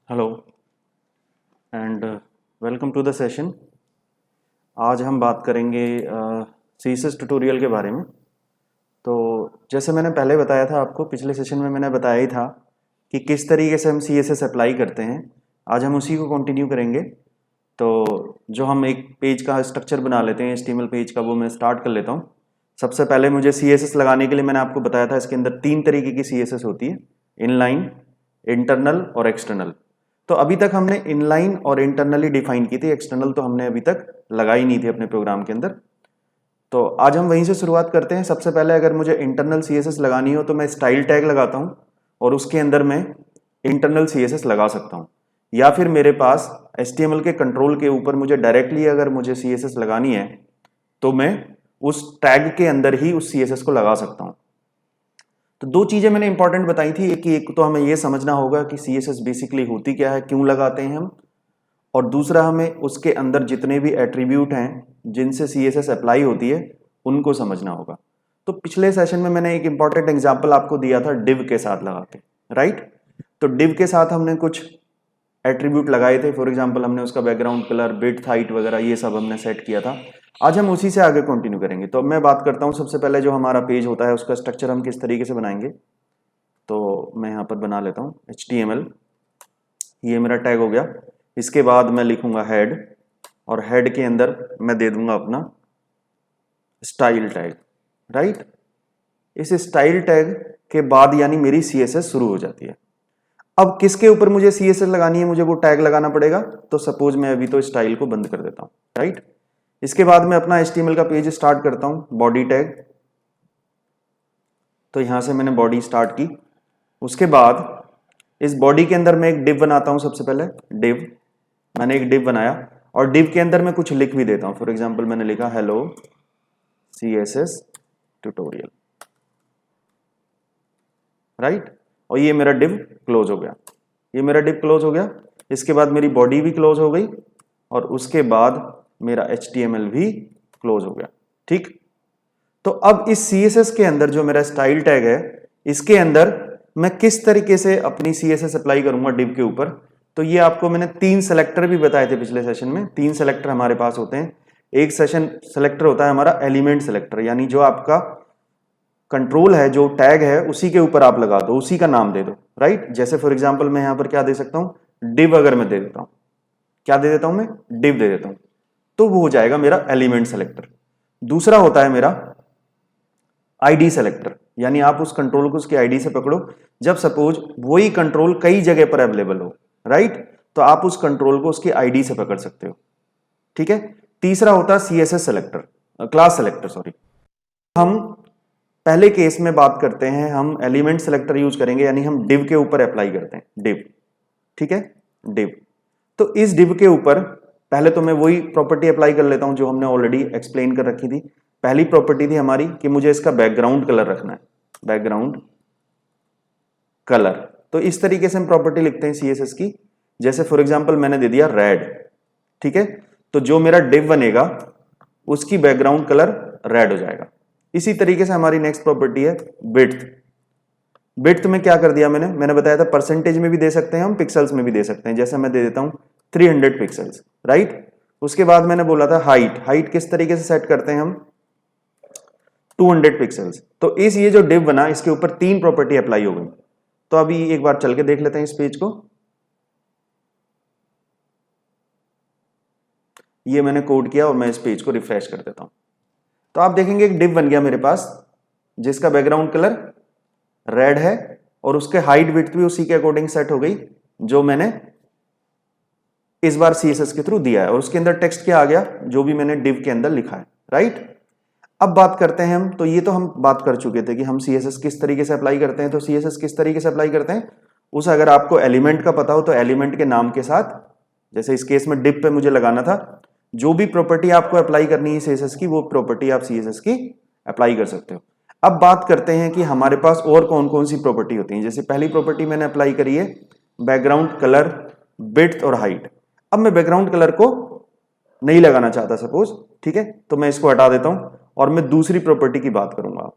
Hello and welcome to the session. आज हम बात करेंगे सीएसएस ट्यूटोरियल के बारे में। तो जैसे मैंने पहले बताया था आपको, पिछले सेशन में मैंने बताया ही था कि किस तरीके से हम सीएसएस अप्लाई करते हैं। आज हम उसी को कंटिन्यू करेंगे। तो जो हम एक पेज का स्ट्रक्चर बना लेते हैं एचटीएमएल पेज का, वो मैं स्टार्ट कर लेता हूँ। सबसे पहले मुझे सीएसएस लगाने के लिए मैंने आपको बताया था इसके अंदर 3 तरीके की सीएसएस होती है, इनलाइन, इंटरनल और एक्सटर्नल। तो अभी तक हमने इनलाइन और इंटरनली डिफाइन की थी, एक्सटर्नल तो हमने अभी तक लगाई नहीं थी अपने प्रोग्राम के अंदर। तो आज हम वहीं से शुरुआत करते हैं। सबसे पहले अगर मुझे इंटरनल सीएसएस लगानी हो तो मैं स्टाइल टैग लगाता हूं और उसके अंदर मैं इंटरनल सीएसएस लगा सकता हूं, या फिर मेरे पास एचटीएमएल के कंट्रोल के ऊपर मुझे डायरेक्टली अगर मुझे सीएसएस लगानी है तो मैं उस टैग के अंदर ही उस सीएसएस को लगा सकता हूं। तो 2 चीजें मैंने इंपॉर्टेंट बताई थी। एक तो हमें यह समझना होगा कि सीएसएस बेसिकली होती क्या है, क्यों लगाते हैं हम, और दूसरा हमें उसके अंदर जितने भी एट्रीब्यूट हैं जिनसे सीएसएस अप्लाई होती है उनको समझना होगा। तो पिछले सेशन में मैंने एक इंपॉर्टेंट एग्जांपल आपको दिया था डिव के साथ लगा के, राइट। तो डिव के साथ हमने कुछ एट्रीब्यूट लगाए थे। फॉर एग्जांपल हमने उसका बैकग्राउंड कलर, विड्थ, हाइट वगैरह ये सब हमने सेट किया था। आज हम उसी से आगे कंटिन्यू करेंगे। तो मैं बात करता हूं सबसे पहले जो हमारा पेज होता है उसका स्ट्रक्चर हम किस तरीके से बनाएंगे। तो मैं यहाँ पर बना लेता हूँ HTML, ये मेरा टैग हो गया। इसके बाद मैं लिखूंगा हेड, और हेड के अंदर मैं दे दूंगा अपना स्टाइल टैग, राइट। इस स्टाइल टैग के बाद यानी मेरी सीएसएस शुरू हो जाती है। अब किसके ऊपर मुझे सीएसएस लगानी है, मुझे वो टैग लगाना पड़ेगा। तो सपोज मैं अभी तो स्टाइल को बंद कर देता हूं, राइट। इसके बाद मैं अपना HTML का पेज स्टार्ट करता हूं, बॉडी टैग। तो यहां से मैंने बॉडी स्टार्ट की। उसके बाद इस बॉडी के अंदर मैं एक डिव बनाता हूं। सबसे पहले डिव, मैंने एक डिव बनाया और डिव के अंदर मैं कुछ लिख भी देता हूं। फॉर एग्जांपल मैंने लिखा हेलो सीएसएस ट्यूटोरियल, राइट। और ये मेरा डिव क्लोज हो गया, ये मेरा डिव क्लोज हो गया। इसके बाद मेरी बॉडी भी क्लोज हो गई और उसके बाद मेरा HTML भी क्लोज हो गया, ठीक। तो अब इस CSS के अंदर जो मेरा स्टाइल टैग है, इसके अंदर मैं किस तरीके से अपनी CSS अप्लाई करूंगा डिव के ऊपर। तो ये आपको मैंने 3 सेलेक्टर भी बताए थे पिछले सेशन में। 3 सेलेक्टर हमारे पास होते हैं। एक सेशन सेलेक्टर होता है हमारा एलिमेंट सेलेक्टर, यानी जो आपका कंट्रोल है, जो टैग है उसी के ऊपर आप लगा दो, उसी का नाम दे दो, राइट। जैसे फॉर एग्जाम्पल मैं यहां पर क्या दे सकता हूं, डिव अगर मैं दे देता हूं, क्या दे देता हूं मैं, डिव दे देता हूं, तो वो हो जाएगा मेरा एलिमेंट सेलेक्टर। दूसरा होता है मेरा आईडी सेलेक्टर, यानी आप उस कंट्रोल को उसकी आईडी से पकड़ो। जब सपोज वही कंट्रोल कई जगह पर अवेलेबल हो, राइट, तो आप उस कंट्रोल को उसकी आईडी से पकड़ सकते हो, ठीक है। तीसरा होता है CSS selector, class selector, sorry. हम पहले केस में बात करते हैं, हम एलिमेंट सेलेक्टर यूज करेंगे, यानी हम डिव के ऊपर अप्लाई करते हैं, डिव, ठीक है, डिव। तो इस डिव के ऊपर पहले तो मैं वही प्रॉपर्टी अप्लाई कर लेता हूं जो हमने ऑलरेडी एक्सप्लेन कर रखी थी। पहली प्रॉपर्टी थी हमारी कि मुझे इसका बैकग्राउंड कलर रखना है, बैकग्राउंड कलर। तो इस तरीके से हम प्रॉपर्टी लिखते हैं CSS की। जैसे फॉर एग्जांपल मैंने दे दिया रेड, ठीक है। तो जो मेरा डिव बनेगा उसकी बैकग्राउंड कलर रेड हो जाएगा। इसी तरीके से हमारी नेक्स्ट प्रॉपर्टी है विड्थ। विड्थ में क्या कर दिया मैंने बताया था परसेंटेज में भी दे सकते हैं हम, पिक्सल्स में भी दे सकते हैं। जैसे मैं दे देता हूं 300 पिक्सल्स, राइट। उसके बाद मैंने बोला था हाइट, हाइट किस तरीके से सेट करते हैं हम, 200 पिक्सल्स। तो इस ये जो डिव बना इसके ऊपर 3 प्रॉपर्टी अप्लाई हो गई। तो अभी एक बार चल के देख लेते हैं इस पेज को। ये मैंने कोड किया और मैं इस पेज को रिफ्रेश कर देता हूं। तो आप देखेंगे एक डिव बन गया मेरे पास जिसका बैकग्राउंड कलर रेड है और उसके हाइट विड्थ भी उसी के अकॉर्डिंग सेट हो गई जो मैंने इस बार CSS के थ्रू दिया है। और उसके अंदर टेक्स्ट क्या आ गया, जो भी मैंने डिव के अंदर लिखा है, राइट। अब बात करते हैं हम, तो ये तो हम बात कर चुके थे कि हम CSS किस तरीके से अप्लाई करते हैं। तो CSS किस तरीके से अप्लाई करते हैं उस, अगर आपको एलिमेंट का पता हो तो एलिमेंट के नाम के साथ, जैसे इस केस में डिव पे मुझे लगाना था, जो भी प्रॉपर्टी आपको अप्लाई करनी है CSS की, वो प्रॉपर्टी आप CSS की अप्लाई कर सकते हो। अब बात करते हैं कि हमारे पास और कौन कौन सी प्रॉपर्टी होती है। जैसे पहली प्रॉपर्टी मैंने अप्लाई करी है बैकग्राउंड कलर, विड्थ और हाइट। अब मैं बैकग्राउंड कलर को नहीं लगाना चाहता सपोज, ठीक है, तो मैं इसको हटा देता हूं और मैं दूसरी प्रॉपर्टी की बात करूंगा।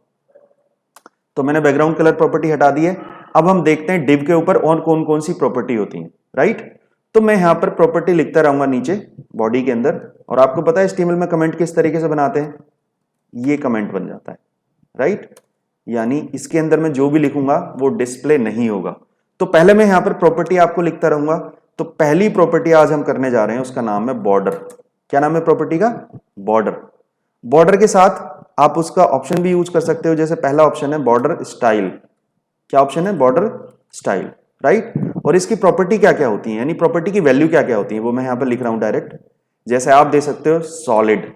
तो मैंने बैकग्राउंड कलर प्रॉपर्टी हटा दी है। अब हम देखते हैं डिव के ऊपर और कौन कौन सी प्रॉपर्टी होती हैं। राइट। तो मैं यहाँ पर प्रॉपर्टी लिखता रहूंगा नीचे बॉडी के अंदर, और आपको पता है HTML में कमेंट किस तरीके से बनाते हैं, ये कमेंट बन जाता है, राइट। यानी इसके अंदर मैं जो भी लिखूंगा वो डिस्प्ले नहीं होगा। तो पहले मैं यहाँ पर प्रॉपर्टी आपको लिखता रहूंगा। तो पहली प्रॉपर्टी आज हम करने जा रहे हैं, उसका नाम है बॉर्डर। क्या नाम है प्रॉपर्टी का? बॉर्डर। बॉर्डर के साथ आप उसका ऑप्शन भी यूज कर सकते हो, जैसे पहला ऑप्शन है बॉर्डर स्टाइल। क्या ऑप्शन है? Border style, right. और इसकी प्रॉपर्टी क्या क्या होती है, यानी प्रॉपर्टी की वैल्यू क्या क्या होती है, वो मैं यहां पर लिख रहा हूं डायरेक्ट। जैसे आप दे सकते हो सॉलिड,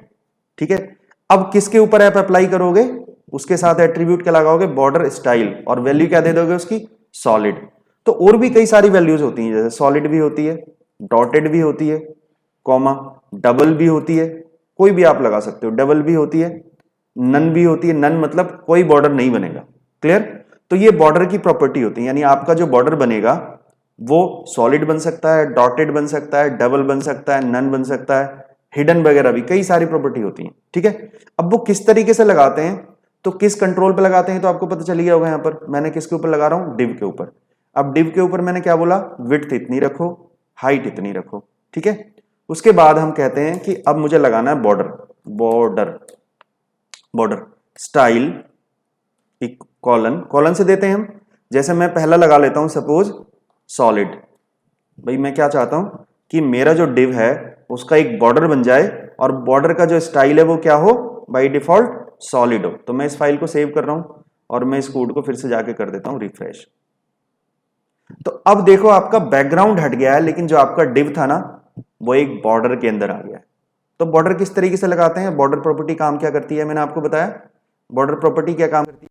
ठीक है। अब किसके ऊपर आप अप्लाई करोगे? उसके साथ एट्रीब्यूट क्या लगाओगे? बॉर्डर स्टाइल, और वैल्यू क्या दे दोगे उसकी? सॉलिड। तो और भी कई सारी वैल्यूज होती हैं, जैसे सॉलिड भी होती है, डॉटेड भी होती है, कॉमा, डबल भी होती है, कोई भी आप लगा सकते हो, डबल भी होती है, नन भी होती है। नन मतलब कोई बॉर्डर नहीं बनेगा। क्लियर? तो ये बॉर्डर की प्रॉपर्टी होती है, यानी आपका जो बॉर्डर बनेगा वो सॉलिड बन सकता है, डॉटेड बन सकता है, डबल बन सकता है, नन बन सकता है, हिडन वगैरह भी कई सारी प्रॉपर्टी होती है, ठीक है। अब वो किस तरीके से लगाते हैं, तो किस कंट्रोल पे लगाते हैं, तो आपको पता चल गया होगा। यहां पर मैंने किसके ऊपर लगा रहा हूं? डिव के ऊपर। अब डिव के ऊपर मैंने क्या बोला? विड्थ इतनी रखो, हाइट इतनी रखो, ठीक है। उसके बाद हम कहते हैं कि अब मुझे लगाना है बॉर्डर। बॉर्डर, बॉर्डर स्टाइल एक कॉलन, कॉलन से देते हैं हम। जैसे मैं पहला लगा लेता हूं सपोज सॉलिड। भाई मैं क्या चाहता हूं कि मेरा जो डिव है उसका एक बॉर्डर बन जाए, और बॉर्डर का जो स्टाइल है वो क्या हो? बाय डिफॉल्ट सॉलिड हो। तो मैं इस फाइल को सेव कर रहा हूं और मैं इस कोड को फिर से जाके कर देता हूं रिफ्रेश। तो अब देखो आपका बैकग्राउंड हट गया है, लेकिन जो आपका डिव था ना वो एक बॉर्डर के अंदर आ गया है। तो बॉर्डर किस तरीके से लगाते हैं? बॉर्डर प्रॉपर्टी काम क्या करती है, मैंने आपको बताया। बॉर्डर प्रॉपर्टी क्या काम करती है?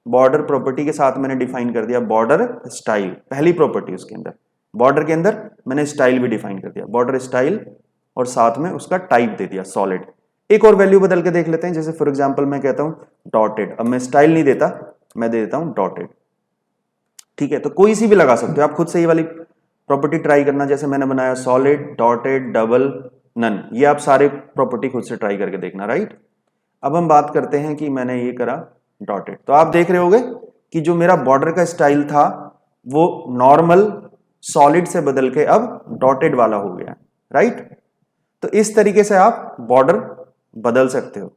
बॉर्डर प्रॉपर्टी के साथ मैंने डिफाइन कर दिया बॉर्डर स्टाइल, पहली प्रॉपर्टी उसके अंदर। बॉर्डर के अंदर मैंने स्टाइल भी डिफाइन कर दिया, बॉर्डर स्टाइल, और साथ में उसका टाइप दे दिया सॉलिड। एक और वैल्यू बदल के देख लेते हैं, जैसे फॉर एग्जांपल मैं कहता हूं डॉटेड। अब मैं स्टाइल नहीं देता, मैं दे देता हूं डॉटेड, ठीक है। तो कोई सी भी लगा सकते हो आप, खुद से ये वाली प्रॉपर्टी ट्राई करना। जैसे मैंने बनाया सॉलिड, डॉटेड, डबल, नन, ये आप सारे प्रॉपर्टी खुद से ट्राई करके देखना, राइट। अब हम बात करते हैं कि मैंने ये करा डॉटेड। तो आप देख रहे होगे कि जो मेरा बॉर्डर का स्टाइल था वो नॉर्मल सॉलिड से बदल के अब डॉटेड वाला हो गया, राइट। तो इस तरीके से आप बॉर्डर बदल सकते हो,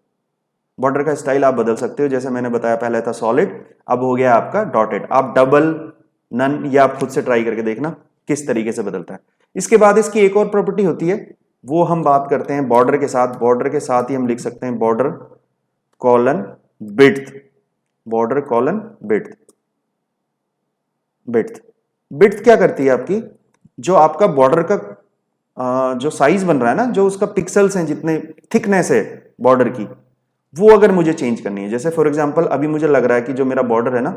बॉर्डर का स्टाइल आप बदल सकते हो। जैसे मैंने बताया पहले था सॉलिड, अब हो गया आपका डॉटेड। आप डबल, नन, ये आप खुद से ट्राई करके देखना किस तरीके से बदलता है। इसके बाद इसकी एक और प्रॉपर्टी होती है, वो हम बात करते हैं बॉर्डर के साथ। बॉर्डर के साथ ही हम लिख सकते हैं border colon width, border colon width. Width, width क्या करती है आपकी? जो आपका बॉर्डर का जो साइज बन रहा है ना, जो उसका पिक्सल्स हैं, जितने थिकनेस है बॉर्डर की, वो अगर मुझे चेंज करनी है। जैसे फॉर एग्जांपल अभी मुझे लग रहा है कि जो मेरा बॉर्डर है ना,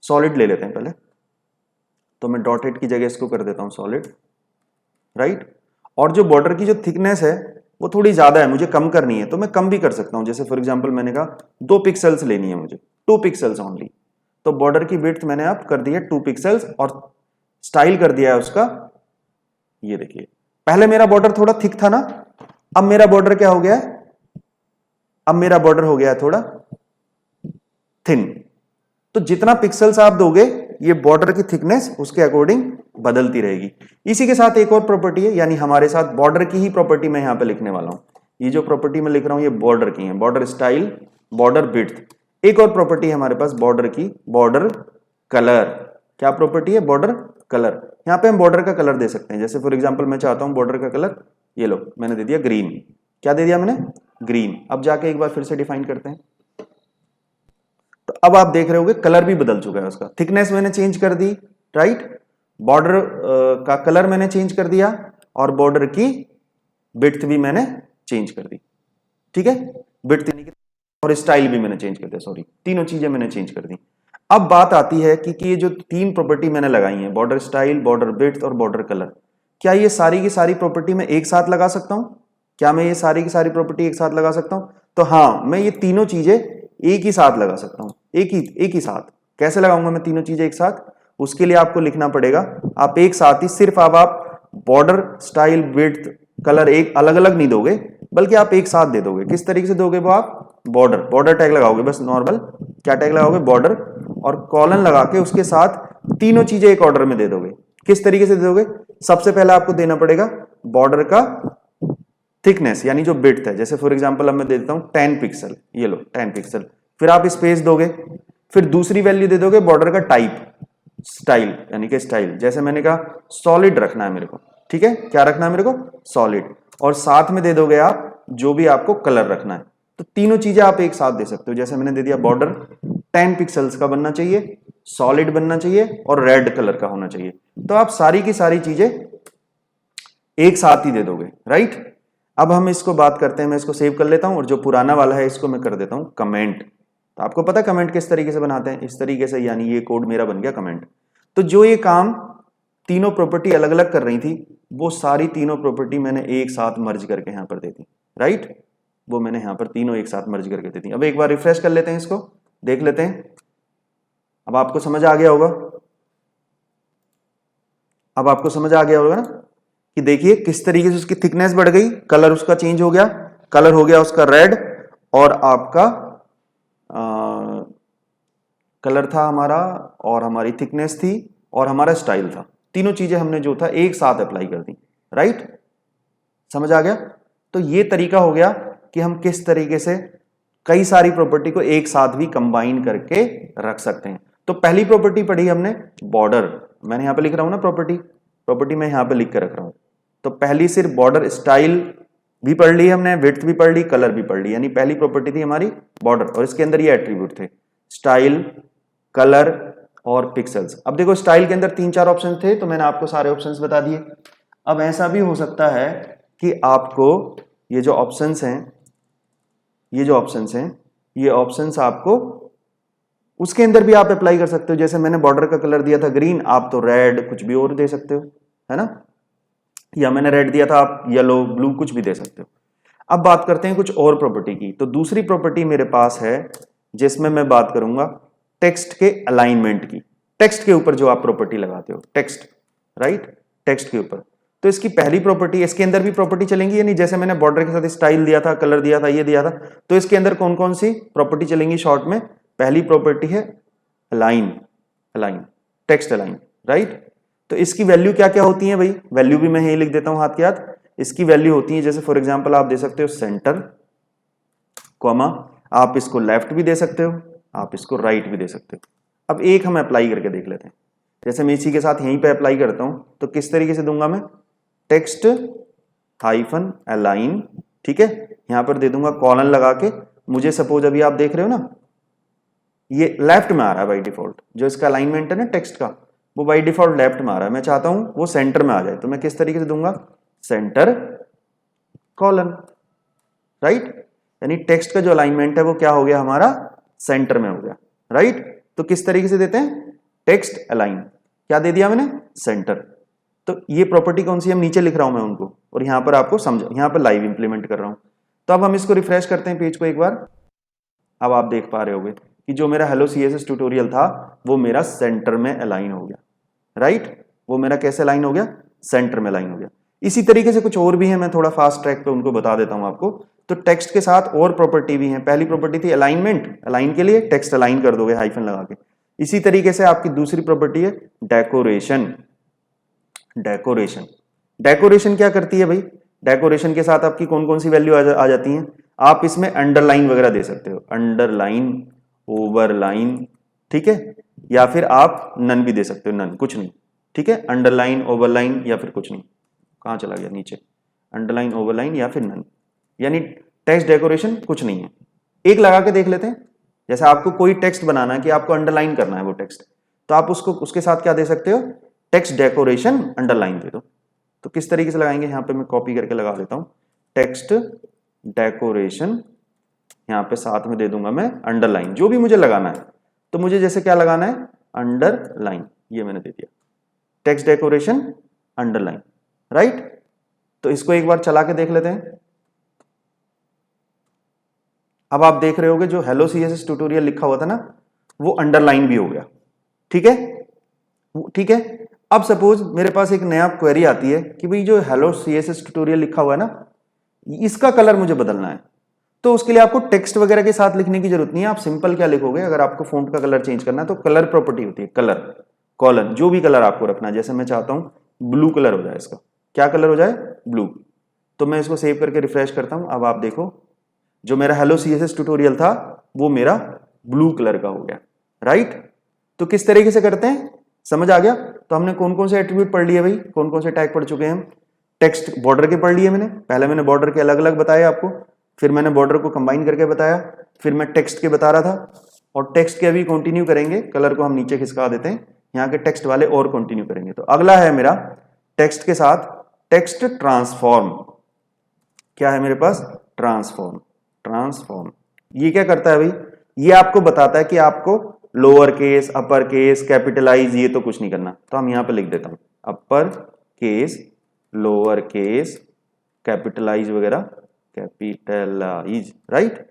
सॉलिड ले लेते हैं पहले, तो मैं डॉटेड की जगह इसको कर देता हूं सॉलिड, राइट। और जो बॉर्डर की जो थिकनेस है वो थोड़ी ज्यादा है, मुझे कम करनी है, तो मैं कम भी कर सकता हूं। जैसे फॉर एग्जांपल मैंने कहा 2 पिक्सल्स लेनी है मुझे, 2 पिक्सल्स ओनली, तो बॉर्डर की विड्थ मैंने आप कर दी है 2 पिक्सल्स, और स्टाइल कर दिया है उसका, ये देखिए। पहले मेरा बॉर्डर थोड़ा थिक था ना, अब मेरा बॉर्डर क्या हो गया है? अब मेरा बॉर्डर हो गया है थोड़ा थिन। तो जितना पिक्सल्स आप दोगे ये बॉर्डर की थिकनेस उसके अकॉर्डिंग बदलती रहेगी। इसी के साथ एक और प्रॉपर्टी है, यानी हमारे साथ बॉर्डर की ही प्रॉपर्टी मैं यहां पे लिखने वाला हूं। ये जो प्रॉपर्टी मैं लिख रहा हूं ये बॉर्डर की है, बॉर्डर स्टाइल, बॉर्डर विड्थ। एक और प्रॉपर्टी है हमारे पास बॉर्डर की, बॉर्डर कलर। क्या प्रॉपर्टी है? Border colour. यहां पे हम बॉर्डर का कलर दे सकते हैं। जैसे फॉर एग्जांपल मैं चाहता हूं बॉर्डर का कलर, ये लो मैंने दे दिया ग्रीन। क्या दे दिया मैंने? ग्रीन। अब जाके एक बार फिर से डिफाइन करते हैं, तो अब आप देख रहे होगे कलर भी बदल चुका है उसका। थिकनेस मैंने चेंज कर दी, राइट। बॉर्डर का कलर मैंने चेंज कर दिया, और बॉर्डर की विड्थ भी मैंने चेंज कर दी, ठीक है। विड्थ और स्टाइल भी मैंने चेंज कर दिया, सॉरी, तीनों चीजें मैंने चेंज कर दी। अब बात आती है कि ये जो 3 प्रॉपर्टी मैंने लगाई है, बॉर्डर स्टाइल, बॉर्डर विड्थ और बॉर्डर कलर, क्या ये सारी की सारी प्रॉपर्टी मैं एक साथ लगा सकता हूं? क्या मैं ये सारी की सारी प्रॉपर्टी एक साथ लगा सकता हूं? तो हाँ, मैं ये तीनों चीजें एक ही साथ लगा सकता हूं, एक ही साथ। कैसे लगाऊंगा मैं तीनों चीजें एक साथ? उसके लिए आपको लिखना पड़ेगा, आप एक साथ ही सिर्फ अब आप बॉर्डर स्टाइल विड्थ कलर एक अलग अलग नहीं दोगे, बल्कि आप एक साथ दे दोगे। किस तरीके से दोगे वो? आप बॉर्डर, बॉर्डर टैग लगाओगे, बस नॉर्मल क्या टैग लगाओगे? बॉर्डर, और कॉलन लगा के उसके साथ तीनों चीजें एक ऑर्डर में दे दोगे। किस तरीके से दे दोगे? सबसे पहले आपको देना पड़ेगा बॉर्डर का थिकनेस यानी जो विड्थ है, जैसे फॉर एग्जांपल अब मैं दे देता हूं 10 पिक्सल, ये लो 10 पिक्सल, फिर आप स्पेस दोगे, फिर दूसरी वैल्यू दे दोगे बॉर्डर का टाइप, स्टाइल यानी कि स्टाइल, जैसे मैंने कहा सॉलिड रखना है मेरे को, ठीक है, क्या रखना है मेरे को? सॉलिड, और साथ में दे दोगे आप जो भी आपको कलर रखना है। तो तीनों चीजें आप एक साथ दे सकते हो, जैसे मैंने दे दिया बॉर्डर 10 पिक्सल्स का बनना चाहिए, सॉलिड बनना चाहिए और रेड कलर का होना चाहिए। तो आप सारी की सारी चीजें एक साथ ही दे दोगे, राइट। अब हम इसको बात करते हैं, मैं इसको सेव कर लेता हूं और जो पुराना वाला है इसको मैं कर देता हूं कमेंट। तो आपको पता है कमेंट किस तरीके से बनाते हैं? इस तरीके से, यानी ये कोड मेरा बन गया कमेंट। तो जो ये काम तीनों प्रॉपर्टी अलग अलग कर रही थी, वो सारी तीनों प्रॉपर्टी मैंने एक साथ मर्ज करके यहां पर दे दी, राइट। वो मैंने यहां पर तीनों एक साथ मर्ज करके दे दी। अब एक बार रिफ्रेश कर लेते हैं, इसको देख लेते हैं। अब आपको समझ आ गया होगा, अब आपको समझ आ गया होगा ना कि देखिए किस तरीके से उसकी थिकनेस बढ़ गई, कलर उसका चेंज हो गया, कलर हो गया उसका रेड, और आपका कलर था हमारा, और हमारी थिकनेस थी, और हमारा स्टाइल था। तीनों चीजें हमने जो था एक साथ अप्लाई कर दी, राइट। समझ आ गया? तो ये तरीका हो गया कि हम किस तरीके से कई सारी प्रॉपर्टी को एक साथ भी कंबाइन करके रख सकते हैं। तो पहली प्रॉपर्टी पढ़ी हमने बॉर्डर, मैंने यहां पे लिख रहा हूं ना प्रॉपर्टी मैं यहां पे लिख के रख रहा हूं। तो पहली सिर्फ बॉर्डर स्टाइल भी पढ़ ली हमने, विड्थ भी पढ़ ली, कलर भी पढ़ ली, यानी पहली प्रॉपर्टी थी हमारी बॉर्डर, और इसके अंदर ये एट्रीब्यूट थे स्टाइल, कलर और पिक्सल्स। अब देखो स्टाइल के अंदर 3-4 ऑप्शन थे, तो मैंने आपको सारे ऑप्शंस बता दिए। अब ऐसा भी हो सकता है कि आपको ये जो ऑप्शंस हैं, ये ऑप्शंस आपको उसके अंदर भी आप अप्लाई कर सकते हो। जैसे मैंने बॉर्डर का कलर दिया था ग्रीन, आप तो रेड कुछ भी और दे सकते हो, है ना, या मैंने रेड दिया था, आप येलो, ब्लू कुछ भी दे सकते हो। अब बात करते हैं कुछ और प्रॉपर्टी की। तो दूसरी प्रॉपर्टी मेरे पास है जिसमें मैं बात करूंगा टेक्स्ट के अलाइनमेंट की। टेक्स्ट के ऊपर जो आप प्रॉपर्टी लगाते हो, टेक्स्ट, राइट, टेक्स्ट के ऊपर। तो इसकी पहली प्रॉपर्टी, इसके अंदर भी प्रॉपर्टी चलेंगी, यानी जैसे मैंने बॉर्डर के साथ स्टाइल दिया था, कलर दिया था, ये दिया था, तो इसके अंदर कौन कौन सी प्रॉपर्टी चलेंगी शॉर्ट में? पहली प्रॉपर्टी है अलाइन, टेक्स्ट अलाइन, राइट। तो इसकी वैल्यू क्या क्या होती है भाई? वैल्यू भी मैं यही लिख देता हूं हाथ के हाथ। इसकी वैल्यू होती है, जैसे फॉर एग्जांपल आप दे सकते हो सेंटर, कॉमा, आप इसको लेफ्ट भी दे सकते हो, आप इसको राइट भी दे सकते हो। अब एक हम अप्लाई करके देख लेते हैं। जैसे मैं इसी के साथ यहीं पे अप्लाई करता हूं, तो किस तरीके से दूंगा मैं? टेक्स्ट हाइफन अलाइन, ठीक है, यहां पर दे दूंगा कॉलन लगा के। मुझे सपोज अभी आप देख रहे हो ना, ये लेफ्ट में आ रहा है बाई डिफॉल्ट, जो इसका अलाइनमेंट है ना टेक्स्ट का, वो बाई डिफॉल्ट लेफ्ट में आ रहा है। मैं चाहता हूं वो सेंटर में आ जाए, तो मैं किस तरीके से दूंगा? Centre colon, right. यानी टेक्स्ट का जो अलाइनमेंट है वो क्या हो गया हमारा? सेंटर में हो गया, राइट। तो किस तरीके से देते हैं? टेक्स्ट अलाइन, क्या दे दिया मैंने? सेंटर। तो ये प्रॉपर्टी कौन सी? हम नीचे लिख रहा हूं मैं उनको, और यहां पर आपको समझ, यहां पर लाइव इंप्लीमेंट कर रहा हूं। तो अब हम इसको रिफ्रेश करते हैं पेज को एक बार। अब आप देख पा रहे होगे कि जो मेरा हेलो सीएसएस ट्यूटोरियल था वो मेरा सेंटर में अलाइन हो गया, राइट। वो मेरा कैसे अलाइन हो गया? सेंटर में अलाइन हो गया। इसी तरीके से कुछ और भी है, मैं थोड़ा फास्ट ट्रैक पे उनको बता देता हूं आपको। तो टेक्स्ट के साथ और प्रॉपर्टी भी है। पहली प्रॉपर्टी थी अलाइनमेंट, अलाइन के लिए टेक्स्ट अलाइन कर दोगे हाइफन लगा के। इसी तरीके से आपकी दूसरी प्रॉपर्टी है डेकोरेशन। डेकोरेशन क्या करती है भाई? डेकोरेशन के साथ आपकी कौन कौन सी वैल्यू आ जाती हैं? आप इसमें अंडरलाइन वगैरह दे सकते हो, अंडरलाइन, ओवरलाइन, ठीक है, या फिर आप नन भी दे सकते हो, नन कुछ नहीं, ठीक है, अंडरलाइन, ओवरलाइन या फिर कुछ नहीं। कहां चला गया? नीचे, अंडरलाइन, ओवरलाइन या फिर नन, यानी टेक्स्ट डेकोरेशन कुछ नहीं है। एक लगा के देख लेते हैं। जैसे आपको कोई टेक्स्ट बनाना है कि आपको अंडरलाइन करना है वो टेक्स्ट, तो आप उसको उसके साथ क्या दे सकते हो? टेक्स्ट डेकोरेशन अंडरलाइन दे दो। तो किस तरीके से लगाएंगे? यहां पे मैं कॉपी करके लगा देता हूं, टेक्स्ट डेकोरेशन, यहां पे साथ में दे दूंगा मैं अंडरलाइन, जो भी मुझे लगाना है। तो मुझे जैसे क्या लगाना है? अंडरलाइन, ये मैंने दे दिया, टेक्स्ट डेकोरेशन अंडरलाइन, राइट। तो इसको एक बार चला के देख लेते हैं। अब आप देख रहे होगे जो हेलो सीएसएस ट्यूटोरियल लिखा हुआ था ना, वो अंडरलाइन भी हो गया, ठीक है, ठीक है। अब सपोज मेरे पास एक नया क्वेरी आती है कि भाई जो हेलो सीएसएस ट्यूटोरियल लिखा हुआ है ना, इसका कलर मुझे बदलना है। तो उसके लिए आपको टेक्स्ट वगैरह के साथ लिखने की जरूरत नहीं है। आप सिंपल क्या लिखोगे? अगर आपको फॉन्ट का कलर चेंज करना है तो कलर प्रॉपर्टी होती है, कलर, कॉलन, जो भी कलर आपको रखना है, जैसे मैं चाहता हूं ब्लू कलर हो जाए, इसका क्या कलर हो जाए, ब्लू। तो मैं इसको सेव करके रिफ्रेश करता हूं। अब आप देखो जो मेरा हेलो सीएसएस ट्यूटोरियल था वो मेरा ब्लू कलर का हो गया, राइट। तो किस तरीके से करते हैं, समझ आ गया। तो हमने कौन कौन से एट्रीब्यूट पढ़ लिए भाई, कौन कौन से टैग पढ़ चुके हैं हम। टेक्स्ट बॉर्डर के पढ़ लिए मैंने, पहले मैंने बॉर्डर के अलग अलग बताए आपको, फिर मैंने बॉर्डर को कंबाइन करके बताया, फिर मैं टेक्स्ट के बता रहा था, और टेक्स्ट के अभी कंटिन्यू करेंगे। कलर को हम नीचे खिसका देते हैं, यहाँ के टेक्स्ट वाले और कंटिन्यू करेंगे। तो अगला है मेरा टेक्स्ट के साथ टेक्स्ट ट्रांसफॉर्म। क्या है मेरे पास, ट्रांसफॉर्म। ट्रांसफॉर्म ये क्या करता है भाई, ये आपको बताता है कि आपको lower case, upper case, capitalise, ये तो कुछ नहीं करना। तो हम यहां पे लिख देता हूं upper case, lower case, capitalise वगैरह, कैपिटलाइज, राइट,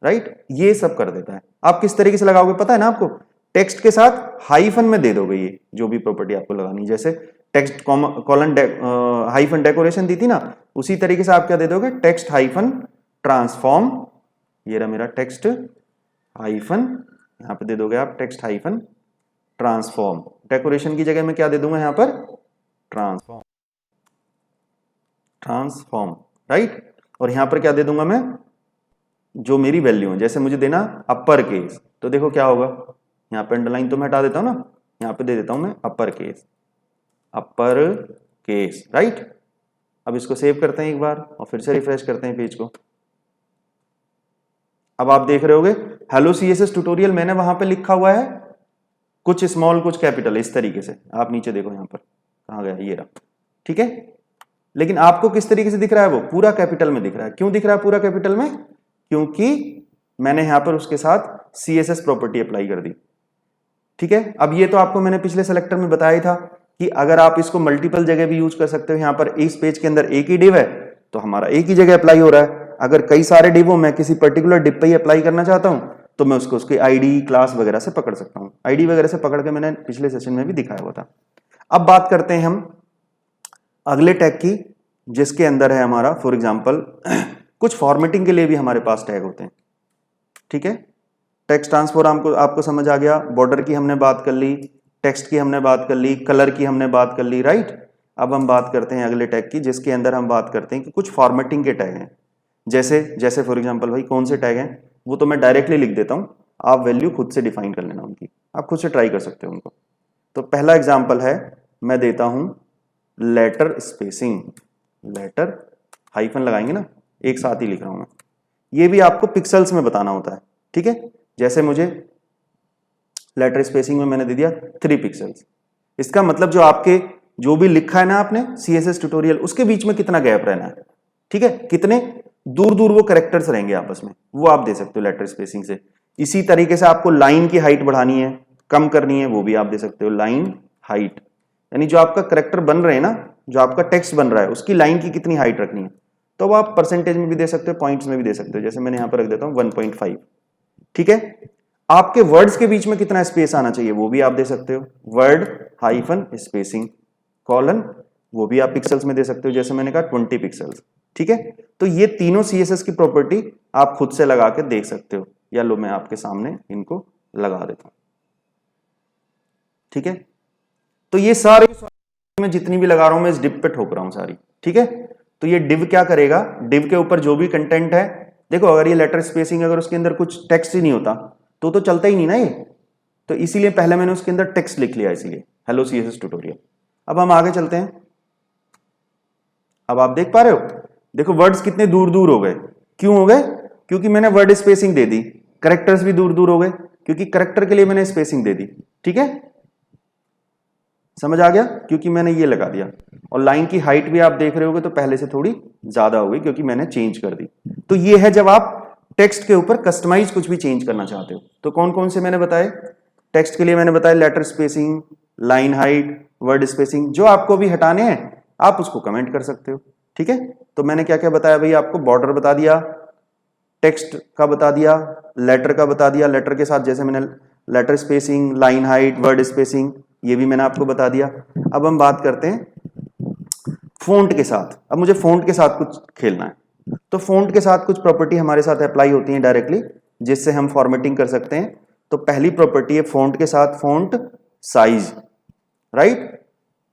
राइट, ये सब कर देता है। आप किस तरीके से लगाओगे पता है ना आपको, टेक्स्ट के साथ हाइफन में दे दोगे, ये जो भी प्रॉपर्टी आपको लगानी, जैसे टेक्स्ट कॉलन हाइफन डेकोरेशन दी थी ना, उसी तरीके से आप क्या दे दोगे, टेक्स्ट हाइफन ट्रांसफॉर्म। ये रहा मेरा टेक्स्ट हाइफन, यहां पे दे दोगे आप टेक्स्ट हाइफन ट्रांसफॉर्म। डेकोरेशन की जगह में क्या दे दूंगा यहां पर, ट्रांसफॉर्म, ट्रांसफॉर्म, राइट। और यहां पर क्या दे दूंगा मैं, जो मेरी वैल्यू है, जैसे मुझे देना अपर केस, तो देखो क्या होगा, यहां पे अंडरलाइन तो मैं हटा देता हूं ना, यहां पे दे देता हूं मैं upper case, upper case, right. अब इसको सेव करते हैं एक बार और फिर से रिफ्रेश करते हैं पेज को। अब आप देख रहे होगे हेलो सीएसएस ट्यूटोरियल मैंने वहां पे लिखा हुआ है, कुछ स्मॉल कुछ कैपिटल, इस तरीके से। आप नीचे देखो यहां पर कहां गया, ये रहा, ठीक है। लेकिन आपको किस तरीके से दिख रहा है, वो पूरा कैपिटल में दिख रहा है। क्यों दिख रहा है पूरा कैपिटल में, क्योंकि मैंने यहां पर उसके साथ सीएसएस प्रॉपर्टी अप्लाई कर दी, ठीक है। अब ये तो आपको मैंने पिछले सेलेक्टर में बताया ही था कि अगर आप इसको मल्टीपल जगह भी यूज कर सकते हो। यहां पर इस पेज के अंदर एक ही डिव है तो हमारा एक ही जगह अप्लाई हो रहा है। अगर कई सारे डिवों में किसी पर्टिकुलर डिव पे ही अप्लाई करना चाहता हूं तो मैं उसको उसकी आईडी, क्लास वगैरह से पकड़ सकता हूं। आईडी वगैरह से पकड़ के मैंने पिछले सेशन में भी दिखाया हुआ था। अब बात करते हैं हम अगले टैग की, जिसके अंदर है हमारा फॉर एग्जाम्पल कुछ फॉर्मेटिंग के लिए भी हमारे पास टैग होते हैं, ठीक है। टेक्स्ट ट्रांसफॉर्म आपको समझ आ गया, बॉर्डर की हमने बात कर ली, टेक्स्ट की हमने बात कर ली, कलर की हमने बात कर ली, राइट। अब हम बात करते हैं अगले टैग की, जिसके अंदर हम बात करते हैं कि कुछ फॉर्मेटिंग के टैग हैं। जैसे फॉर एग्जांपल भाई कौन से टैग हैं, वो तो मैं डायरेक्टली लिख देता हूं, आप वैल्यू खुद से डिफाइन कर लेना उनकी, आप खुद से ट्राई कर सकते हो उनको। तो पहला एग्जांपल है, मैं देता हूं लेटर स्पेसिंग, लेटर हाइफन लगाएंगे ना, एक साथ ही लिख रहा हूं मैं। ये भी आपको पिक्सल्स में बताना होता है, ठीक है। जैसे मुझे लेटर स्पेसिंग में मैंने दे दिया 3 पिक्सल्स, इसका मतलब जो आपके जो भी लिखा है ना आपने सीएसएस ट्यूटोरियल, उसके बीच में कितना गैप रहना है, ठीक है, कितने दूर दूर वो कैरेक्टर्स रहेंगे आपस में, वो आप दे सकते हो लेटर स्पेसिंग से। इसी तरीके से आपको लाइन की हाइट बढ़ानी है, कम करनी है, वो भी आप दे सकते हो लाइन हाइट, यानी जो आपका कैरेक्टर बन रहे हैं ना, जो आपका टेक्स्ट बन रहा है उसकी लाइन की कितनी हाइट रखनी है, तो वो आप परसेंटेज में भी दे सकते हो, पॉइंट्स में भी दे सकते हो। जैसे मैंने यहां पर रख देता हूं 1.5, ठीक है। आपके वर्ड्स के बीच में कितना स्पेस आना चाहिए वो भी आप दे सकते हो, वर्ड हाइफन स्पेसिंग कॉलन, वो भी आप पिक्सल्स में दे सकते हो, जैसे मैंने कहा 20 पिक्सल्स, ठीक है। तो ये तीनों सीएसएस की प्रॉपर्टी आप खुद से लगा के देख सकते हो, या लो मैं आपके सामने इनको लगा देता हूं, ठीक है। तो ये सारे मैं जितनी भी लगा रहा हूं मैं इस डिव पे ठोक रहा हूं सारी, ठीक है। तो ये डिव क्या करेगा, डिव के ऊपर जो भी कंटेंट है, देखो अगर ये लेटर स्पेसिंग, अगर उसके अंदर कुछ टेक्स्ट ही नहीं होता तो चलता ही नहीं ना ये, तो इसीलिए पहले मैंने उसके अंदर टेक्स्ट लिख लिया, इसीलिए हेलो सीएसएस ट्यूटोरियल। अब हम आगे चलते हैं। अब आप देख पा रहे हो, देखो वर्ड्स कितने दूर दूर हो गए, क्यों हो गए, क्योंकि मैंने वर्ड स्पेसिंग दे दी। कैरेक्टर्स भी दूर दूर हो गए क्योंकि कैरेक्टर के लिए मैंने स्पेसिंग दे दी, ठीक है, समझ आ गया, क्योंकि मैंने ये लगा दिया। और लाइन की हाइट भी आप देख रहे होगे तो पहले से थोड़ी ज्यादा हो गई क्योंकि मैंने चेंज कर दी। तो ये है जब आप टेक्स्ट के ऊपर कस्टमाइज कुछ भी चेंज करना चाहते हो। तो कौन कौन से मैंने बताए, टेक्स्ट के लिए मैंने बताया letter spacing, line height, word spacing. जो आपको भी हटाने हैं आप उसको कमेंट कर सकते हो, ठीक है। तो मैंने क्या क्या बताया भाई, आपको बॉर्डर बता दिया, टेक्स्ट का बता दिया, लेटर का बता दिया, लेटर के साथ जैसे मैंने letter spacing, line height, word spacing, ये भी मैंने आपको बता दिया। अब हम बात करते हैं फॉन्ट के साथ। अब मुझे फॉन्ट के साथ कुछ खेलना है, तो फॉन्ट के साथ कुछ प्रॉपर्टी हमारे साथ अप्लाई होती है डायरेक्टली, जिससे हम फॉर्मेटिंग कर सकते हैं। तो पहली प्रॉपर्टी है फॉन्ट के साथ font size, right.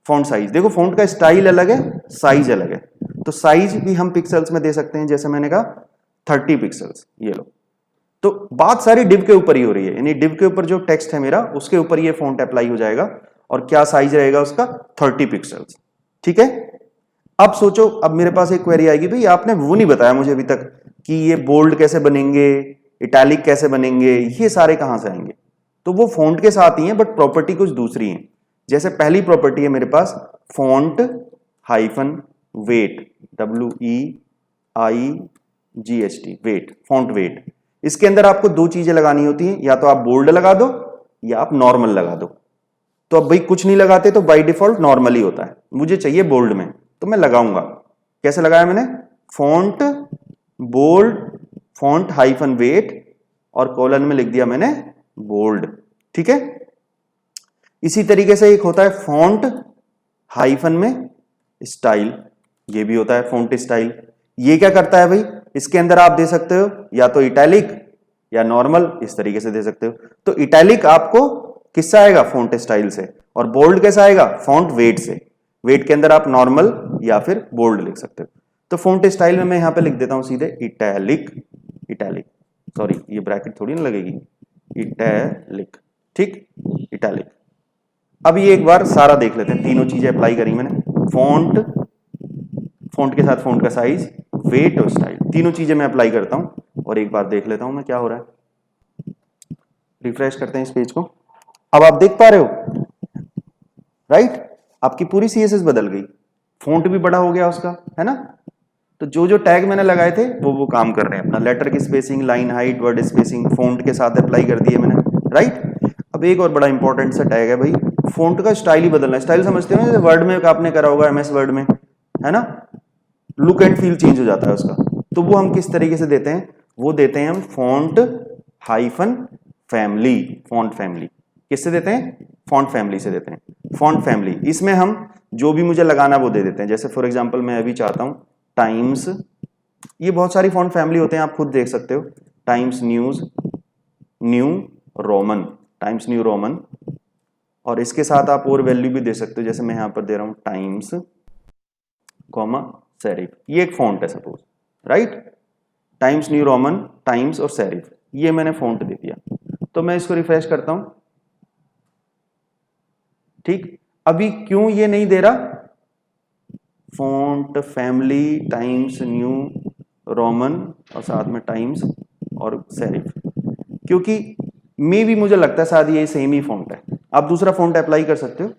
Font size, देखो फॉन्ट का स्टाइल अलग है, साइज अलग है, तो साइज भी हम पिक्सल्स में दे सकते हैं, जैसे मैंने कहा 30 पिक्सल्स, ये लो। तो बात सारी डिव के ऊपर ही हो रही है, यानी डिव के ऊपर जो टेक्स्ट है मेरा उसके ऊपर ये फॉन्ट अप्लाई हो जाएगा, और क्या साइज रहेगा उसका, 30 पिक्सल्स, ठीक है। अब सोचो, अब मेरे पास एक क्वेरी आएगी, भाई आपने वो नहीं बताया मुझे अभी तक कि ये बोल्ड कैसे बनेंगे, इटैलिक कैसे बनेंगे, ये सारे कहां से आएंगे। तो वो फॉन्ट के साथ ही है, बट प्रॉपर्टी कुछ दूसरी है। जैसे पहली प्रॉपर्टी है मेरे पास font hyphen weight, WEIGHT, weight, font weight. इसके अंदर आपको दो चीजें लगानी होती हैं, या तो आप बोल्ड लगा दो या आप नॉर्मल लगा दो। तो अब भाई कुछ नहीं लगाते तो बाय डिफॉल्ट नॉर्मल ही होता है, मुझे चाहिए बोल्ड में, तो मैं लगाऊंगा। कैसे लगाया मैंने, font bold, font hyphen weight, और कॉलन में लिख दिया मैंने बोल्ड, ठीक है। इसी तरीके से एक होता है फॉन्ट हाइफन में स्टाइल, ये भी होता है फॉन्ट स्टाइल। ये क्या करता है भाई, इसके अंदर आप दे सकते हो या तो इटैलिक या नॉर्मल, इस तरीके से दे सकते हो। तो इटैलिक आपको किससे आएगा, फॉन्ट स्टाइल से, और बोल्ड कैसा आएगा, फॉन्ट वेट से। वेट के अंदर आप नॉर्मल या फिर बोल्ड लिख सकते हो। तो फॉन्ट स्टाइल में मैं यहां पे लिख देता हूं सीधे इटैलिक, इटैलिक, सॉरी ये ब्रैकेट थोड़ी ना लगेगी, इटैलिक, ठीक, इटैलिक। अब ये एक बार सारा देख लेते हैं, तीनों चीजें अप्लाई करी मैंने, फॉन्ट, फॉन्ट के साथ फॉन्ट का साइज, वेट और स्टाइल, तीनों चीजें मैं अप्लाई करता हूं, और एक बार देख लेता हूं मैं क्या हो रहा है। रिफ्रेश करते हैं इस पेज को। अब आप देख पा रहे हो, राइट, आपकी पूरी सीएसएस बदल गई, फॉन्ट भी बड़ा हो गया उसका, है ना। तो जो जो टैग मैंने लगाए थे वो काम कर रहे हैं अपना, लेटर की spacing, line height, word spacing, font के साथ अप्लाई कर दिए मैंने, राइट। अब एक और बड़ा इंपॉर्टेंट सा टैग है भाई, फॉन्ट का स्टाइल ही बदलना है। स्टाइल समझते हो ना, जैसे वर्ड में आपने करा होगा, एमएस वर्ड में, है ना, लुक एंड फील चेंज हो जाता है उसका। तो वो हम किस तरीके से देते हैं, वो देते हैं हम font hyphen family, font family. किससे देते हैं, फॉन्ट फैमिली से देते हैं, फॉन्ट फैमिली। इसमें हम जो भी मुझे लगाना वो दे देते हैं। जैसे फॉर एग्जांपल मैं अभी चाहता हूं टाइम्स, ये बहुत सारी फॉन्ट फैमिली होते हैं, आप खुद देख सकते हो, times news, new Roman, times new Roman, और इसके साथ आप और वैल्यू भी दे सकते हो, जैसे मैं यहां पर दे रहा हूं टाइम्स कॉमा सेरिफ, ये एक फॉन्ट है suppose, right, times new Roman, times और सेरिफ, ये मैंने फॉन्ट दे दिया। तो मैं इसको रिफ्रेश करता हूं, ठीक। अभी क्यों ये नहीं दे रहा, font family times new Roman और साथ में टाइम्स और सेरिफ, क्योंकि मे भी मुझे लगता है शायद ये सेम ही फॉन्ट है। आप दूसरा फॉन्ट अप्लाई कर सकते हो,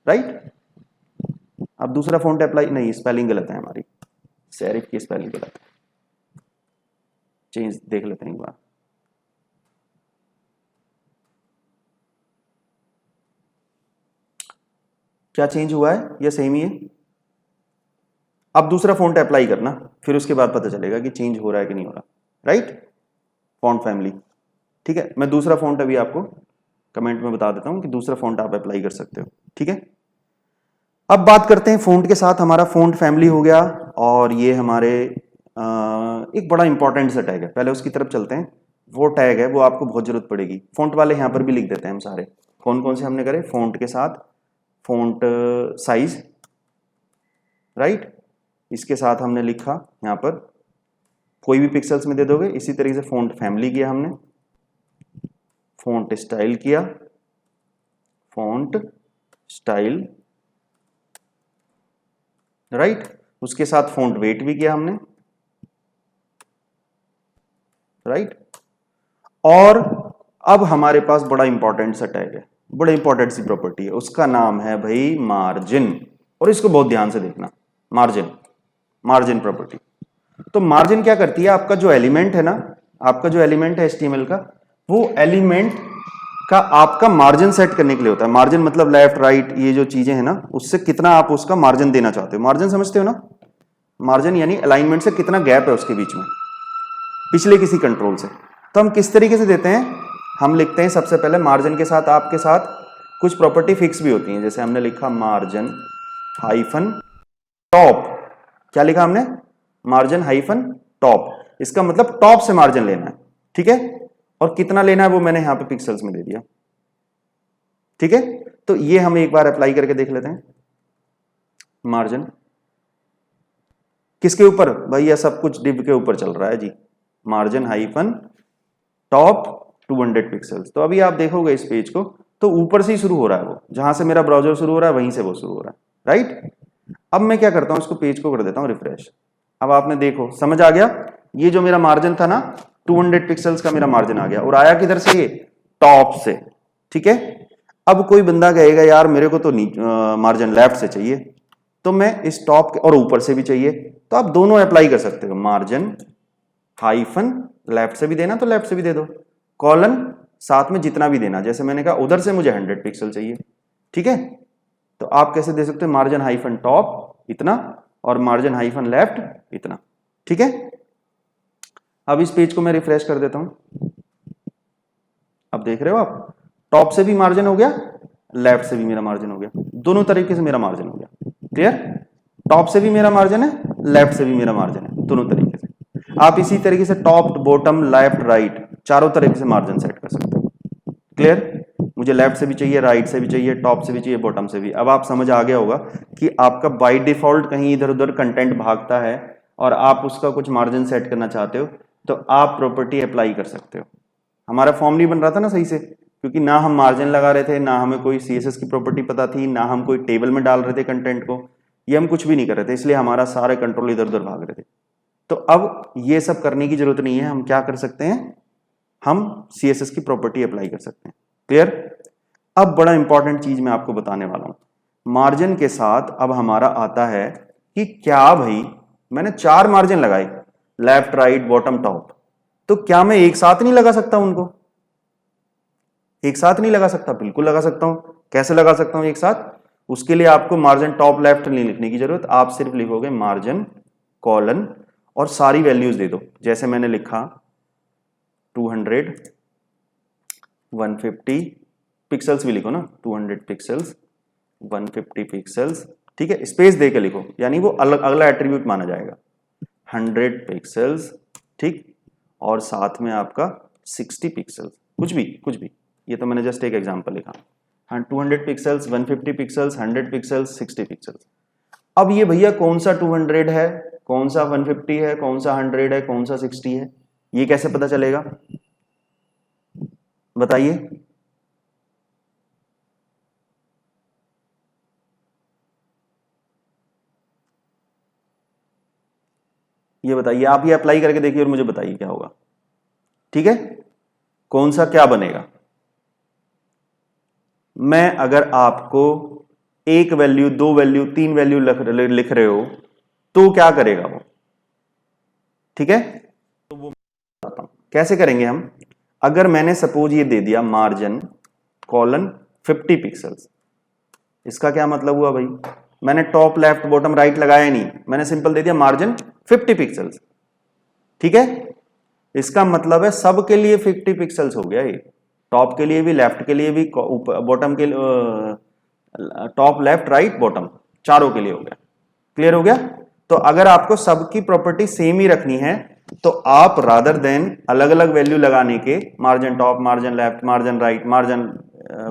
राइट। आप दूसरा फॉन्ट अप्लाई, नहीं स्पेलिंग गलत है हमारी, सेरिफ की स्पेलिंग गलत है, चेंज देख लेते हैं एक बार। क्या चेंज हुआ है या सेम ही है। अब दूसरा फॉन्ट अप्लाई करना, फिर उसके बाद पता चलेगा कि चेंज हो रहा है कि नहीं हो रहा, राइट। फॉन्ट फैमिली, ठीक है। मैं दूसरा फॉन्ट अभी आपको कमेंट में बता देता हूं कि दूसरा फॉन्ट आप अप्लाई कर सकते हो, ठीक है। अब बात करते हैं फॉन्ट के साथ, हमारा फॉन्ट फैमिली हो गया, और ये हमारे एक बड़ा इंपॉर्टेंट सा टैग है, पहले उसकी तरफ चलते हैं। वो टैग है वो आपको बहुत जरूरत पड़ेगी, फॉन्ट वाले यहां पर भी लिख देते हैं हम सारे, कौन कौन से हमने करे, फॉन्ट के साथ फॉन्ट साइज, राइट, इसके साथ हमने लिखा यहां पर, कोई भी पिक्सल्स में दे दोगे। इसी तरीके से फॉन्ट फैमिली किया हमने, फॉन्ट स्टाइल किया, फॉन्ट स्टाइल, राइट, उसके साथ फॉन्ट वेट भी किया हमने, राइट। और अब हमारे पास बड़ा इंपॉर्टेंट सा टैग है, बड़ा इंपॉर्टेंट सी प्रॉपर्टी है, उसका नाम है भाई मार्जिन, और इसको बहुत ध्यान से देखना, मार्जिन, मार्जिन प्रॉपर्टी। तो मार्जिन क्या करती है, आपका जो एलिमेंट है ना, आपका जो एलिमेंट है एचटीएमएल का, वो एलिमेंट का आपका मार्जिन सेट करने के लिए होता है। मार्जिन मतलब लेफ्ट राइट, ये जो चीजें हैं ना, उससे कितना आप उसका मार्जिन देना चाहते हो। मार्जिन समझते हो ना, मार्जिन यानी अलाइनमेंट से कितना गैप है उसके बीच में पिछले किसी कंट्रोल से। तो हम किस तरीके से देते हैं, हम लिखते हैं सबसे पहले मार्जिन के साथ आपके साथ कुछ प्रॉपर्टी फिक्स भी होती हैं। जैसे हमने लिखा मार्जिन हाइफन टॉप, क्या लिखा हमने, मार्जिन हाइफन टॉप, इसका मतलब टॉप से मार्जिन लेना है, ठीक है। और कितना लेना है वो मैंने यहां पे पिक्सल्स में दे दिया, ठीक है, तो ये हम एक बार अप्लाई करके देख लेते हैं। मार्जिन किसके ऊपर भैया, सब कुछ डिव के ऊपर चल रहा है जी। Margin hyphen top 200 pixels. तो अभी आप देखोगे इस पेज को तो ऊपर से ही शुरू हो रहा है, वो जहां से मेरा ब्राउजर शुरू हो रहा है वहीं से वो शुरू हो रहा है, राइट। अब मैं क्या करता हूं, इसको पेज को कर देता हूं रिफ्रेश। अब आपने देखो समझ आ गया, ये जो मेरा मार्जिन था ना 200 पिक्सल्स का मेरा मार्जिन आ गया, और आया किधर से, ये टॉप से, ठीक है। अब कोई बंदा कहेगा यार मेरे को तो मार्जिन लेफ्ट से चाहिए, तो मैं इस टॉप के और ऊपर से भी चाहिए, तो आप दोनों अप्लाई कर सकते हो। मार्जिन हाइफन लेफ्ट से भी देना तो लेफ्ट से भी दे दो, कॉलन साथ में जितना भी देना, जैसे मैंने कहा उधर से मुझे 100 पिक्सल चाहिए, ठीक है। तो आप कैसे दे सकते हो, मार्जिन हाइफन टॉप इतना और मार्जिन हाइफन लेफ्ट इतना, ठीक है। अब इस पेज को मैं रिफ्रेश कर देता हूं। अब देख रहे हो आप, टॉप से भी मार्जिन हो गया, लेफ्ट से भी मेरा मार्जिन हो गया, दोनों तरीके से मेरा मार्जिन हो गया। क्लियर, टॉप से भी मेरा मार्जिन है, लेफ्ट से भी मेरा मार्जिन है, दोनों तरीके से। आप इसी तरीके से टॉप बॉटम लेफ्ट राइट चारों तरीके से मार्जिन सेट कर सकते हो। क्लियर, मुझे लेफ्ट से भी चाहिए, राइट से भी चाहिए, टॉप से भी चाहिए, बॉटम से भी। अब आप समझ आ गया होगा कि आपका बाय डिफॉल्ट कहीं इधर उधर कंटेंट भागता है और आप उसका कुछ मार्जिन सेट करना चाहते हो, तो आप प्रॉपर्टी अप्लाई कर सकते हो। हमारा फॉर्म नहीं बन रहा था ना सही से, क्योंकि ना हम मार्जिन लगा रहे थे, ना हमें कोई सीएसएस की प्रॉपर्टी पता थी, ना हम कोई टेबल में डाल रहे थे कंटेंट को, ये हम कुछ भी नहीं कर रहे थे, इसलिए हमारा सारे कंट्रोल इधर उधर भाग रहे थे। तो अब ये सब करने की जरूरत नहीं है, हम क्या कर सकते हैं, हम सीएसएस की प्रॉपर्टी अप्लाई कर सकते हैं। क्लियर, अब बड़ा इंपॉर्टेंट चीज मैं आपको बताने वाला हूं। मार्जिन के साथ अब हमारा आता है कि क्या भाई मैंने 4 मार्जिन लगाए, लेफ्ट राइट बॉटम टॉप, तो क्या मैं एक साथ नहीं लगा सकता उनको, एक साथ नहीं लगा सकता? बिल्कुल लगा सकता हूं। कैसे लगा सकता हूं एक साथ? उसके लिए आपको मार्जिन टॉप लेफ्ट नहीं लिखने की जरूरत, आप सिर्फ लिखोगे मार्जिन कॉलन और सारी वैल्यूज दे दो, जैसे मैंने लिखा 200 150 पिक्सल्स भी लिखो ना, 200 पिक्सल्स 150 पिक्सल्स, ठीक है, स्पेस दे के लिखो, यानी वो अलग अगला एट्रीब्यूट माना जाएगा। 100 पिक्सल्स, ठीक, और साथ में आपका 60 पिक्सल्स, कुछ भी, ये तो मैंने जस्ट एक एग्जांपल लिखा। 200 पिक्सल्स 150 पिक्सल्स 100 पिक्सल्स 60 पिक्सल्स। अब ये भैया कौन सा 200 है, कौन सा 150 है, कौन सा 100 है, कौन सा 60 है, ये कैसे पता चलेगा बताइए? ये बताइए, आप ये अप्लाई करके देखिए और मुझे बताइए क्या होगा, ठीक है, कौन सा क्या बनेगा। मैं अगर आपको एक वैल्यू, दो वैल्यू, तीन वैल्यू लिख रहे हो तो क्या करेगा वो, ठीक है, तो वो बताता हूं कैसे करेंगे हम। अगर मैंने सपोज ये दे दिया मार्जिन कॉलन 50 पिक्सल्स, इसका क्या मतलब हुआ भाई, मैंने टॉप लेफ्ट बॉटम राइट लगाया नहीं, मैंने सिंपल दे दिया मार्जिन 50 पिक्सल्स, ठीक है। इसका मतलब है सब के लिए 50 पिक्सल्स हो गया ये, टॉप के लिए भी, लेफ्ट के लिए भी, बॉटम के टॉप लेफ्ट राइट बॉटम चारों के लिए हो गया। क्लियर हो गया? तो अगर आपको सबकी प्रॉपर्टी सेम ही रखनी है तो आप रादर देन अलग अलग वैल्यू लगाने के, margin top, margin left, margin right, margin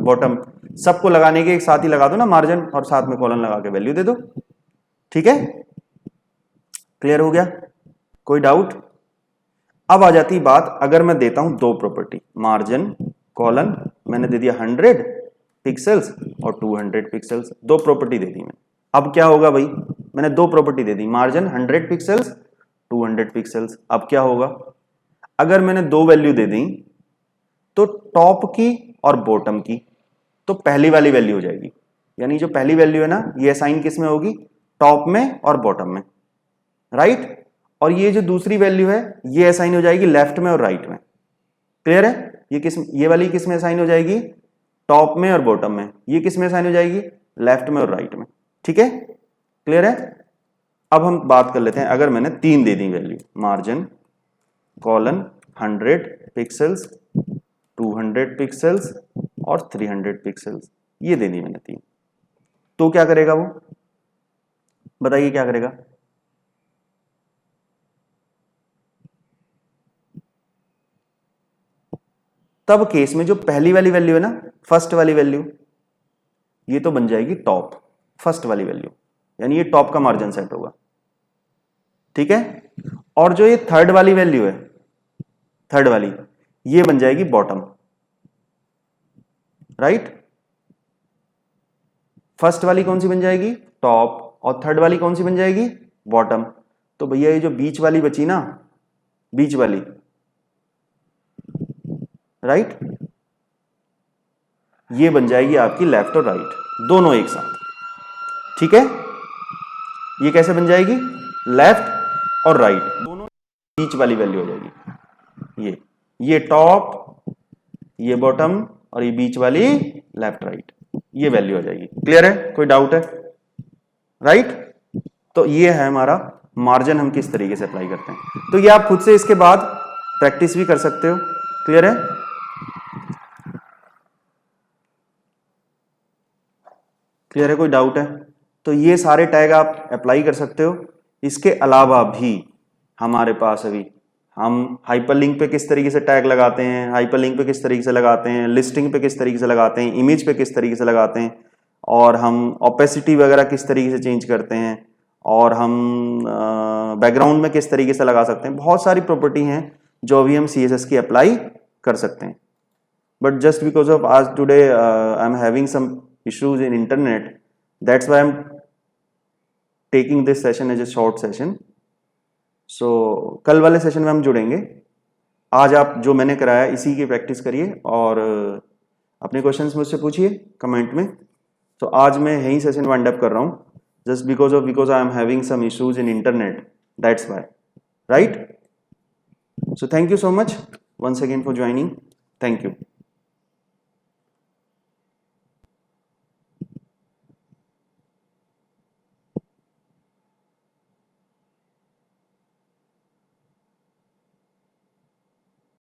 bottom, सबको लगाने के एक साथ ही लगा दो ना मार्जिन, और साथ में कॉलन लगा के वैल्यू दे दो, ठीक है। क्लियर हो गया? कोई डाउट? अब आ जाती बात, अगर मैं देता हूं दो प्रॉपर्टी, मार्जिन कॉलन मैंने दे दिया 100 पिक्सल्स और 200 पिक्सल्स, दो प्रॉपर्टी दे दी मैंने। अब क्या होगा भाई, मैंने दो प्रॉपर्टी दे दी, मार्जिन 100 पिक्सल्स 200 पिक्सल्स। अब क्या होगा, अगर मैंने दो वैल्यू दे दी तो टॉप की और बॉटम की, तो पहली वाली वैल्यू हो जाएगी, यानी जो पहली वैल्यू है ना ये असाइन किस में होगी, टॉप में और बॉटम में, राइट। और ये जो दूसरी वैल्यू है ये असाइन हो जाएगी लेफ्ट में और राइट में। क्लियर है? ये वाली किस में असाइन हो जाएगी, टॉप में और बॉटम में। ये किस में असाइन हो जाएगी, लेफ्ट में और राइट में, ठीक है। क्लियर है? अब हम बात कर लेते हैं, अगर मैंने तीन दे दी value, margin colon 100 pixels 200 pixels और 300 पिक्सल्स, ये दे दी मैंने तीन, तो क्या करेगा वो, बताइए क्या करेगा? तब केस में जो पहली वाली वैल्यू है ना, फर्स्ट वाली वैल्यू, ये तो बन जाएगी टॉप, फर्स्ट वाली वैल्यू, यानी ये टॉप का मार्जिन सेट होगा, ठीक है। और जो ये थर्ड वाली वैल्यू है, थर्ड वाली, ये बन जाएगी बॉटम, राइट। फर्स्ट वाली कौन सी बन जाएगी, टॉप, और थर्ड वाली कौन सी बन जाएगी, बॉटम। तो भैया ये जो बीच वाली बची ना, बीच वाली, राइट, ये बन जाएगी आपकी लेफ्ट और राइट दोनों एक साथ, ठीक है। ये कैसे बन जाएगी, लेफ्ट और राइट दोनों बीच वाली वैल्यू हो जाएगी, ये टॉप, ये बॉटम, और ये बीच वाली लेफ्ट राइट, ये वैल्यू हो जाएगी। क्लियर है, कोई डाउट है, राइट। तो ये है हमारा मार्जिन, हम किस तरीके से अप्लाई करते हैं। तो ये आप खुद से इसके बाद प्रैक्टिस भी कर सकते हो। क्लियर है, क्लियर है, कोई डाउट है। तो ये सारे टैग आप अप्लाई कर सकते हो। इसके अलावा भी हमारे पास अभी हम हाइपरलिंक पे किस तरीके से टैग लगाते हैं, हाइपरलिंक पे किस तरीके से लगाते हैं, लिस्टिंग पे किस तरीके से लगाते हैं, इमेज पे किस तरीके से लगाते हैं, और हम ओपेसिटी वगैरह किस तरीके से चेंज करते हैं, और हम बैकग्राउंड में किस तरीके से लगा सकते हैं। बहुत सारी प्रॉपर्टी हैं जो अभी हम CSS की अप्लाई कर सकते हैं। बट जस्ट बिकॉज ऑफ आज today I am having some issues in internet, that's why I'm taking this session as a short session. So कल वाले सेशन में हम जुड़ेंगे। आज आप जो मैंने कराया इसी की प्रैक्टिस करिए और अपने क्वेश्चंस मुझसे पूछिए कमेंट में। तो आज मैं यही सेशन वाइंड अप कर रहा हूँ, just because I am having some issues in internet, that's why, right. So thank you so much once again for joining. Thank you.